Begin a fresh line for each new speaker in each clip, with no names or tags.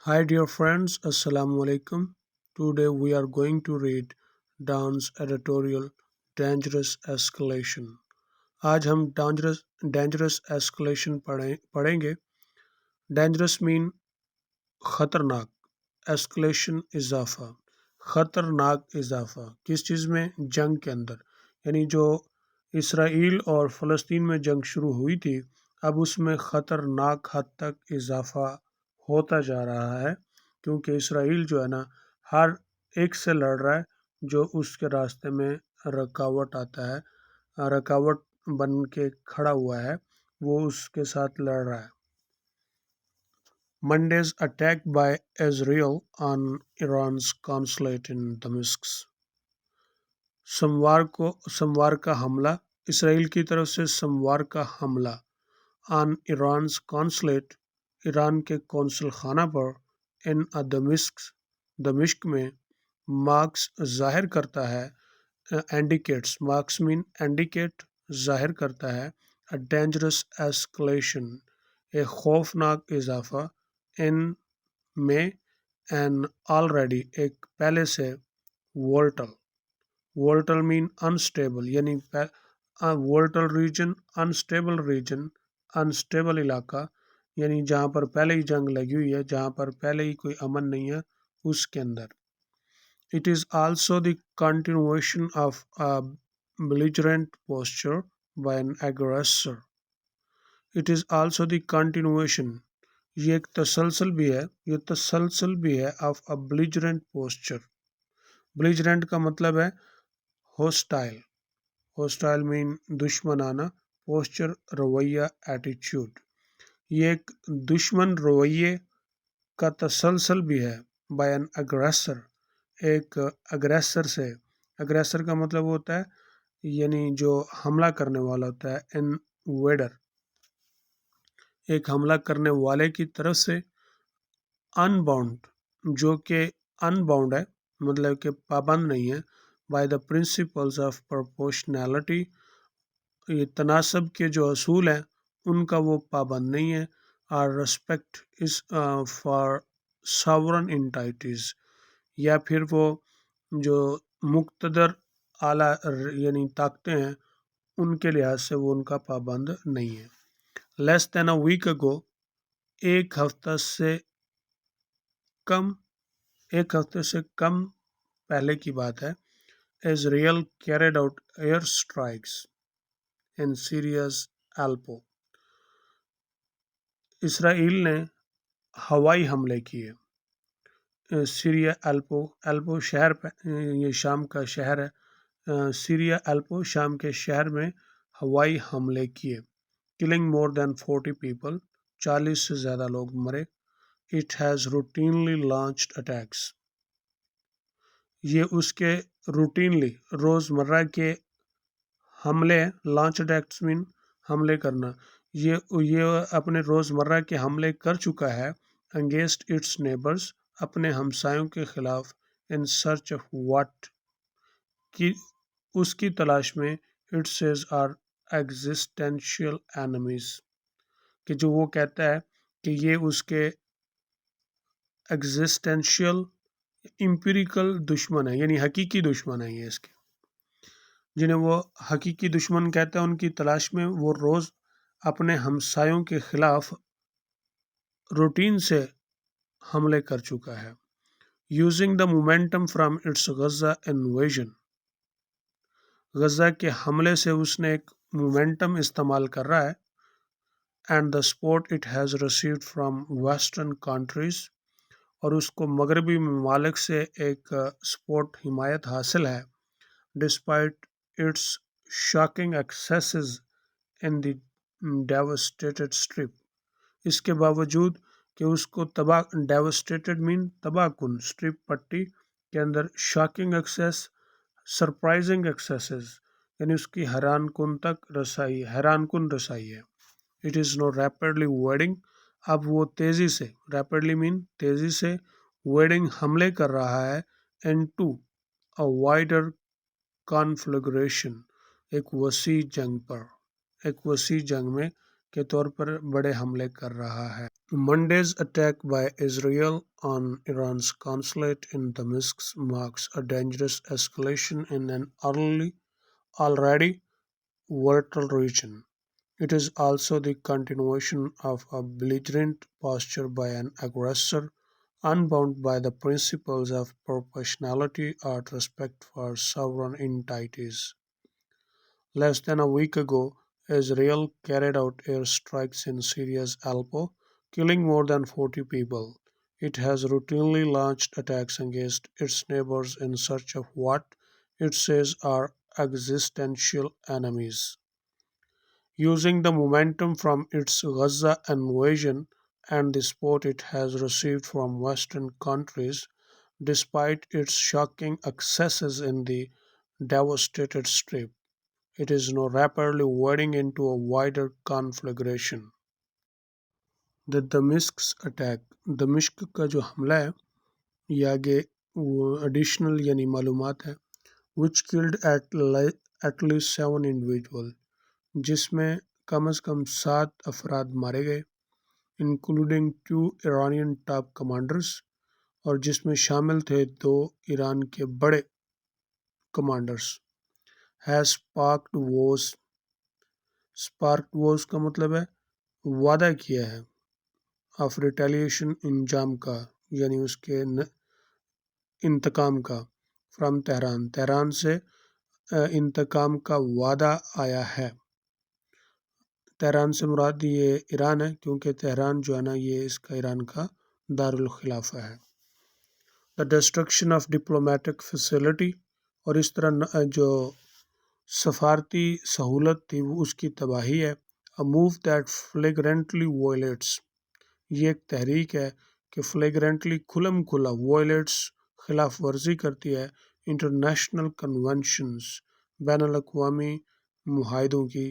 Hi, dear friends. Assalamu alaikum. Today we are going to read Dan's editorial Dangerous Escalation. आज हम dangerous escalation पढ़ेंगे. Dangerous mean खतरनाक, escalation इजाफा, खतरनाक इजाफा किस चीज़ में? जंग के अंदर. यानी जो इसराइल और फ़लस्तीन में जंग शुरू हुई थी, अब उसमें ख़तरनाक हद तक इजाफा होता जा रहा है, क्योंकि इसराइल जो है ना हर एक से लड़ रहा है जो उसके रास्ते में रुकावट आता है, रुकावट बन के खड़ा हुआ है, वो उसके साथ लड़ रहा है. Monday's attack by Israel on Iran's consulate in Damascus. सोमवार का हमला, इसराइल की तरफ से सोमवार का हमला. ऑन ईरान्स कॉन्सुलेट, ईरान के कौंसल खाना पर. इन दमिश्क में. मार्क्स जाहिर करता है, इंडिकेट्स, मार्क्स मीन इंडिकेट, जाहिर करता है. अ डेंजरस एस्कलेशन, एक खौफनाक इजाफा. इन में, एन ऑलरेडी, एक पहले से. वोल्टल मीन अनस्टेबल, यानी वोल्टल रीजन, अनस्टेबल इलाका, यानी जहाँ पर पहले ही जंग लगी हुई है, जहाँ पर पहले ही कोई अमन नहीं है, उसके अंदर. It is also the continuation of a belligerent posture by an aggressor. It is also the continuation, ये एक तसलसल भी है, of a belligerent posture. belligerent का मतलब है होस्टाइल मीन दुश्मनाना, पोस्चर रवैया, एटीट्यूड. ये एक दुश्मन रवैये का तसलसल भी है. बाय एन अग्रेसर, एक अग्रेसर से. अग्रेसर का मतलब होता है यानी जो हमला करने वाला होता है. इनवेडर, एक हमला करने वाले की तरफ से. अनबाउंड, जो कि अनबाउंड है, मतलब कि पाबंद नहीं है. By the principles of proportionality, ये तनासब के जो असूल हैं उनका वो पाबंद नहीं है. और रिस्पेक्ट इस फॉर सॉवरन एंटिटीज़, या फिर वो जो मुक्तदर आला यानी ताकतें हैं उनके लिहाज से वो उनका पाबंद नहीं है. Less than a week ago, एक हफ्ते से कम पहले की बात है. Israel carried out air strikes in Syria's Aleppo, Israel ने हवाई हमले किए सीरिया एल्पो शहर पे. ये शाम का शहर है. सीरिया एल्पो, शाम के शहर में हवाई हमले किए. किलिंग मोर देन 40 पीपल, 40 से ज़्यादा लोग मरे. It has routinely launched attacks, ये उसके रूटीनली, रोज़मर्रा के हमले. लॉन्च अटैक्स मीन हमले करना. ये अपने रोज़मर्रा के हमले कर चुका है. अगेंस्ट इट्स नेबर्स, अपने हमसायों के खिलाफ. इन सर्च ऑफ व्हाट, कि उसकी तलाश में. It says are existential enemies, कि जो वो कहता है कि ये उसके एग्जिस्टेंशियल, एम्पिरिकल दुश्मन है, यानी हकीकी दुश्मन है ये इसके, जिन्हें वो हकीकी दुश्मन कहता है. उनकी तलाश में वो रोज़ अपने हमसायों के खिलाफ रूटीन से हमले कर चुका है. Using the momentum from its Gaza invasion, Gaza के हमले से उसने एक मोमेंटम इस्तेमाल कर रहा है. And the support it has received from western countries, और उसको मगरबी ममालिक से एक सपोर्ट, हिमायत हासिल है. Despite it's shocking axes in the devastated strip, इसके बावजूद कि उसको डेवस्टेटेड मीन तबाहकुन, स्ट्रिप पट्टी के अंदर शॉकिंग एक्सेस, सरप्राइजिंग एक्सेसेस, यानी उसकी हैरानकुन रसाई है. It is now rapidly widening, अब वो तेज़ी से, रैपिडली मीन तेज़ी से, वेडिंग हमले कर रहा है. इनटू अ वाइडर कॉन्फ्लिग्रेशन, एक वसी जंग में के तौर पर बड़े हमले कर रहा है. Monday's attack by Israel on Iran's consulate in Damascus marks a dangerous escalation in an already volatile region. It is also the continuation of a belligerent posture by an aggressor unbound by the principles of proportionality or respect for sovereign entities. Less than a week ago, Israel carried out airstrikes in Syria's Aleppo, killing more than 40 people. It has routinely launched attacks against its neighbors in search of what it says are existential enemies. Using the momentum from its Gaza invasion and the support it has received from Western countries, despite its shocking excesses in the devastated Strip, it is now rapidly wading into a wider conflagration. The Damascus attack, दमिश्क का जो हमला है ये आगे additional यानी मालूमात है which killed at least 7 individuals, जिसमें कम से कम 7 अफराद मारे गए इंक्लूडिंग 2 Iranian टॉप कमांडर्स और जिसमें शामिल थे 2 ईरान के बड़े कमांडर्स हैज़ स्पार्क्ड वॉर्स का मतलब है वादा किया है ऑफ रिटेलिएशन इंजाम का यानी उसके इंतकाम का फ्रॉम तेहरान तेहरान से इंतकाम का वादा आया है तेहरान से मुराद ये ईरान है क्योंकि तेहरान जो है ना ये इसका ईरान का दारुल खिलाफा है the destruction of diplomatic facility और इस तरह जो सफारती सहूलत थी वो उसकी तबाही है अ मूव दैट फ्लेग्रेंटली वॉयलेट्स ये एक तहरीक है कि फ्लेग्रेंटली खुलम खुला वॉयलेट्स खिलाफ वर्जी करती है इंटरनेशनल कन्वेंशंस बैन अवी मुहादों की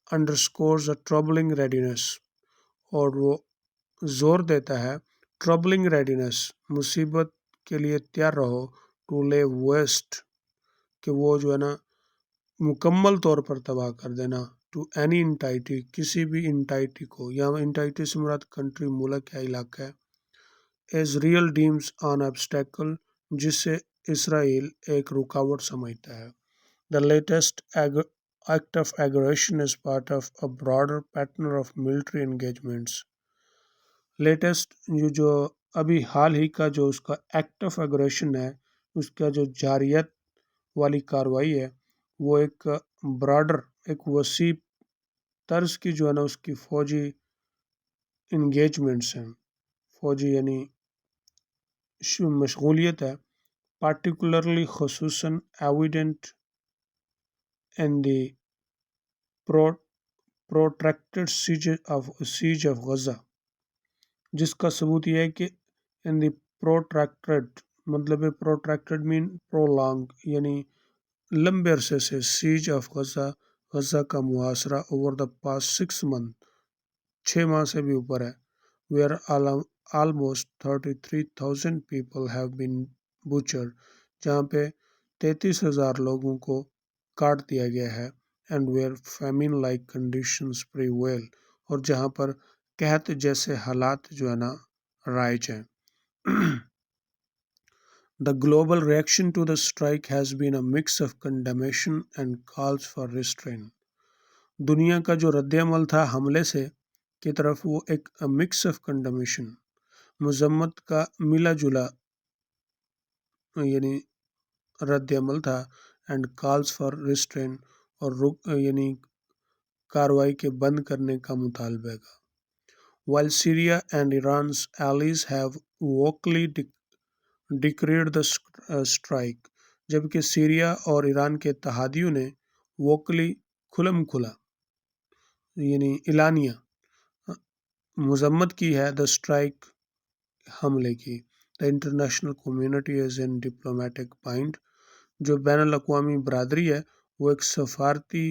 अंडरस्कोर्स अ ट्रबलिंग रेडीनेस और वो जोर देता है ट्रबलिंग रेडीनेस मुसीबत के लिए तैयार रहो टू ले वेस्ट कि वो जो है ना मुकम्मल तौर पर तबाह कर देना टू एनी इंटाइटी किसी भी इंटाइटी को या इंटाइटी से मुराद कंट्री मुल्क या इलाका है Israel deems an obstacle जिसे इसराइल एक रुकावट समझता है the latest act of aggression is part of a broader pattern of military engagements latest जो अभी हाल ही का जो उसका एक्ट ऑफ एग्रेशन है उसका जो जारियत वाली कार्रवाई है वो एक ब्रॉडर एक वसी तर्ज की जो है ना उसकी फ़ौजी इंगेजमेंट्स हैं फ़ौजी यानी मशगूलियत है particularly खसूसन evident in the protracted siege of Gaza जिसका सबूत यह है कि इन द प्रोट्रैक्टेड मतलब है प्रोट्रैक्टेड मीन प्रोलॉन्ग यानी लंबे अरसे से सीज ऑफ गजा गजा का मुहासरा ओवर द पास्ट 6 मंथ 6 माह से भी ऊपर है where almost 33,000 people have been butchered जहाँ पे 33,000 लोगों को काट दिया गया है and where famine like conditions prevail और जहाँ पर कहत जैसे हालात जो है ना राइज हैं The global reaction to the strike has been a mix of condemnation and calls for restraint. दुनिया का जो रद्द-ए-अमल था हमले से की तरफ वो एक मिक्स ऑफ कंडमेशन मजम्मत का मिला जुला यानी रद्द-ए-अमल था एंड कॉल्स फॉर रिस्ट्रेंट और रुक यानी कार्रवाई के बंद करने का मुतालबे का While Syria and Iran's allies have vocally decreed the strike, जबकि सीरिया और ईरान के इत्तेहादियों ने वोकली खुलम खुला यानी इलानिया मजम्मत की है द स्ट्राइक हमले की the international community is in diplomatic point जो बैन अवी बरदरी है वो एक सफारती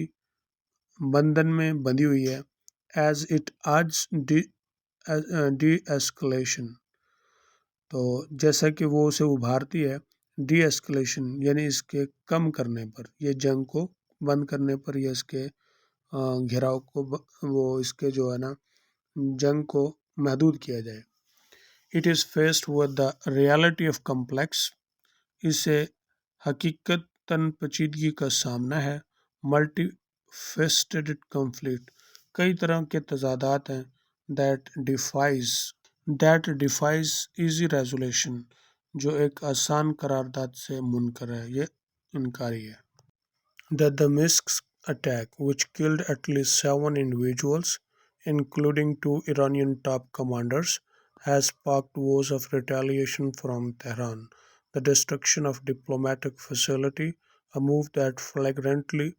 बंधन में बंधी हुई है एज इट आज डी एस्कलेशन तो जैसा कि वो उसे उभारती है डी एस्कलेशन यानी इसके कम करने पर यह जंग को बंद करने पर या इसके घेराव को वो इसके जो है ना जंग को महदूद किया जाए। It is faced with the reality of complex, इसे हकीकतन पेचीदगी का सामना है। मल्टी फेस्टेड कॉन्फ्लिक्ट, कई तरह के तजादात हैं। That defies that defies easy resolution, जो एक आसान करारदाद से मुनकर है, ये इनकारी है। That the Minsk attack, which killed at least 7 individuals, including two Iranian top commanders, has sparked wars of retaliation from Tehran. The destruction of diplomatic facility, a move that flagrantly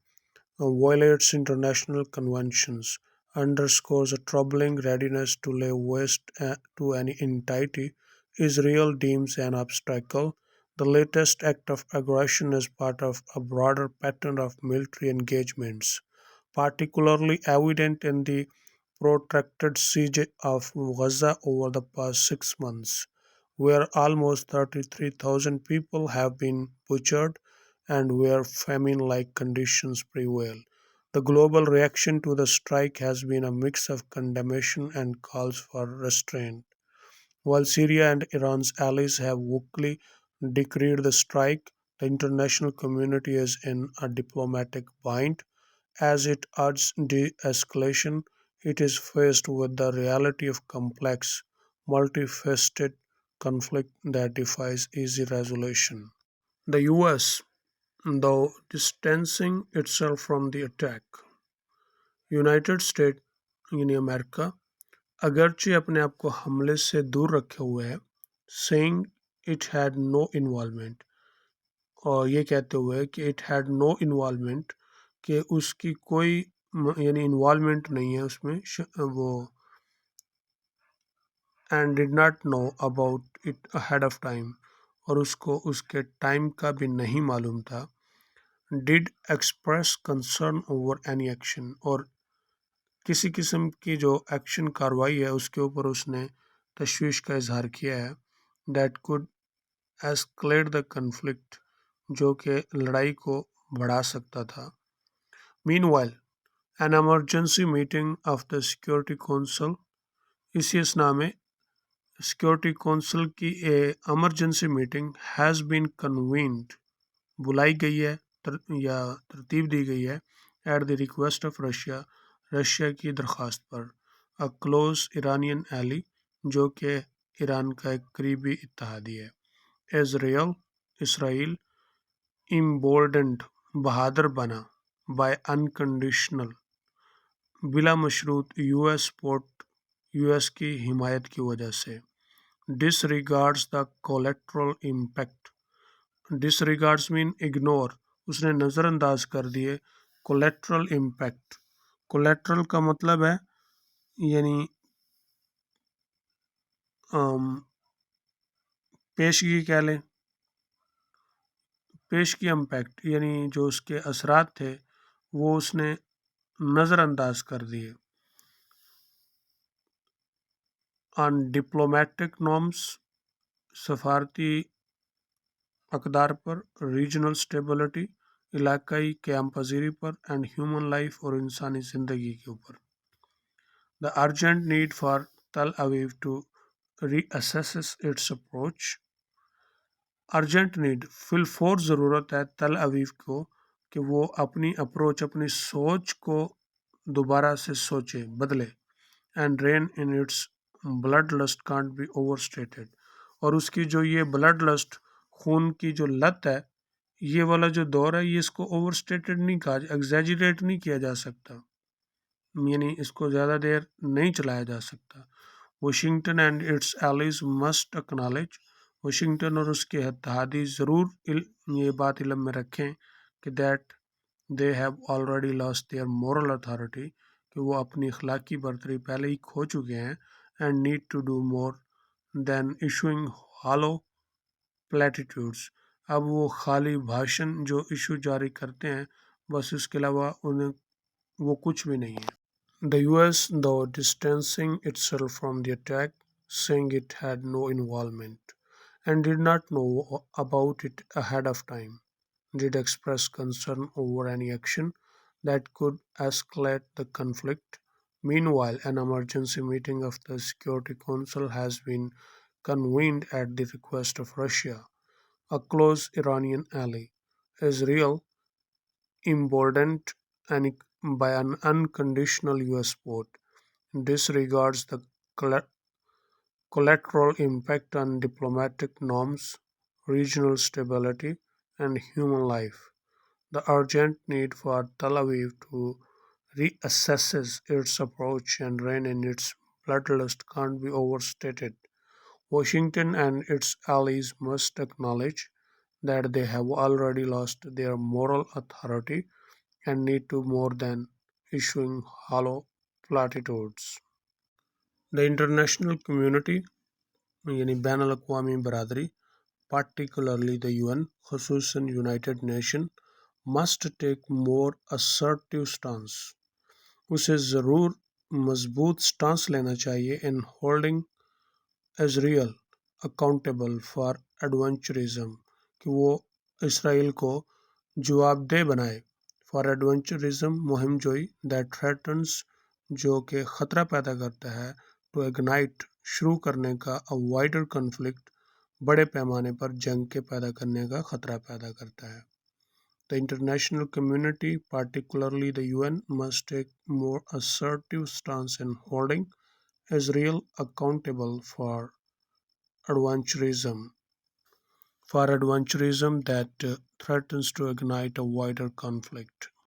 violates international conventions, underscores a troubling readiness to lay waste to any entity Israel deems an obstacle. The latest act of aggression is part of a broader pattern of military engagements, particularly evident in the protracted siege of Gaza over the past 6 months, where almost 33,000 people have been butchered and where famine like conditions prevail. The global reaction to the strike has been a mix of condemnation and calls for restraint. While Syria and Iran's allies have vocally decreed the strike, the international community is in a diplomatic bind. As it urges de escalation, it is faced with the reality of complex, multifaceted conflict that defies easy resolution. The US, though distancing itself from the attack, United state यानी America अगरचे अपने आप को हमले से दूर रखे हुए है, saying it had no involvement, और ये कहते हुए कि इट हैड नो इन्वॉल्वमेंट, कि उसकी कोई यानी इन्वॉल्वमेंट नहीं है उसमें वो, and did not know about it ahead of time, और उसको उसके टाइम का भी नहीं मालूम था। Did express concern over any action, और किसी किस्म की जो एक्शन कार्रवाई है उसके ऊपर उसने तशवीश का इजहार किया है। That could escalate the conflict, जो कि लड़ाई को बढ़ा सकता था। Meanwhile an emergency meeting of the security council, इसी असना में सिक्योरिटी काउंसिल की emergency meeting has been convened, बुलाई गई है या तरतीब दी गई है, at the request of Russia, Russia की दरख्वास्त पर। अ क्लोज ईरानियन एली, जो कि ईरान का एक करीबी इत्तेहादी है। इजराइल, इसराइल इम्बोल्डेंड, बहादुर बना, बाय अनकंडीशनल, बिला मशरूत यूएस सपोर्ट, यूएस की हिमायत की वजह से। डिसरिगार्ड्स the collateral impact, डिसरिगार्ड्स mean ignore, उसने नज़रअंदाज कर दिए कोलेट्रल इम्पैक्ट। कोलेट्रल का मतलब है यानी पेशगी कह लें, पेशगी इम्पैक्ट यानी जो उसके असरात थे वो उसने नज़रअंदाज कर दिए। ऑन डिप्लोमेटिक नॉर्म्स, सफारती अकदार पर, रीजनल स्टेबिलिटी, इलाकाई क़याम पजीरी पर, एंड ह्यूमन लाइफ, और इंसानी ज़िंदगी के ऊपर। The urgent need for Tel Aviv to reassess its approach, urgent need फिलफोर ज़रूरत है तल अवीव को कि वो अपनी अप्रोच, अपनी सोच को दोबारा से सोचे, बदले। And reign in its bloodlust can't be overstated, और उसकी जो ये ब्लड लस्ट, खून की जो लत है, ये वाला जो दौर है, ये इसको ओवर स्टेटेड नहीं कहा, एग्जैजरेट नहीं किया जा सकता, यानी इसको ज़्यादा देर नहीं चलाया जा सकता। Washington and it's allies must acknowledge, Washington और उसके इत्तेहादी ज़रूर ये बात इल्म में रखें कि that they have already lost their moral authority, कि वो अपनी अखलाकी बरतरी पहले ही खो चुके हैं। And need to do more than issuing hollow platitudes, अब वो खाली भाषण जो इशू जारी करते हैं, बस इसके अलावा उन्हें वो कुछ भी नहीं है। The US, though distancing itself from the attack, saying it had no involvement and did not know about it ahead of time, did express concern over any action that could escalate the conflict. Meanwhile, an emergency meeting of the Security Council has been convened at the request of Russia, a close Iranian ally. Israel, emboldened by an unconditional U.S. support, disregards the collateral impact on diplomatic norms, regional stability, and human life. The urgent need for Tel Aviv to reassess its approach and rein in its bloodlust can't be overstated. Washington and its allies must acknowledge that they have already lost their moral authority and need to more than issuing hollow platitudes. The international community यानी बैन अवी बरदरी particularly the UN, खसूसन United Nation must take more assertive stance. उसे ज़रूर मजबूत stance लेना चाहिए in holding Israel accountable for adventurism कि वो इसराइल को जवाबदेह बनाए for adventurism मुहिम जोई that threatens जो कि ख़तरा पैदा करता है to ignite शुरू करने का a wider conflict बड़े पैमाने पर जंग के पैदा करने का ख़तरा पैदा करता है. The international community, particularly the UN, must take more assertive stance in holding Israel accountable adventurism for adventurism that threatens to ignite a wider conflict.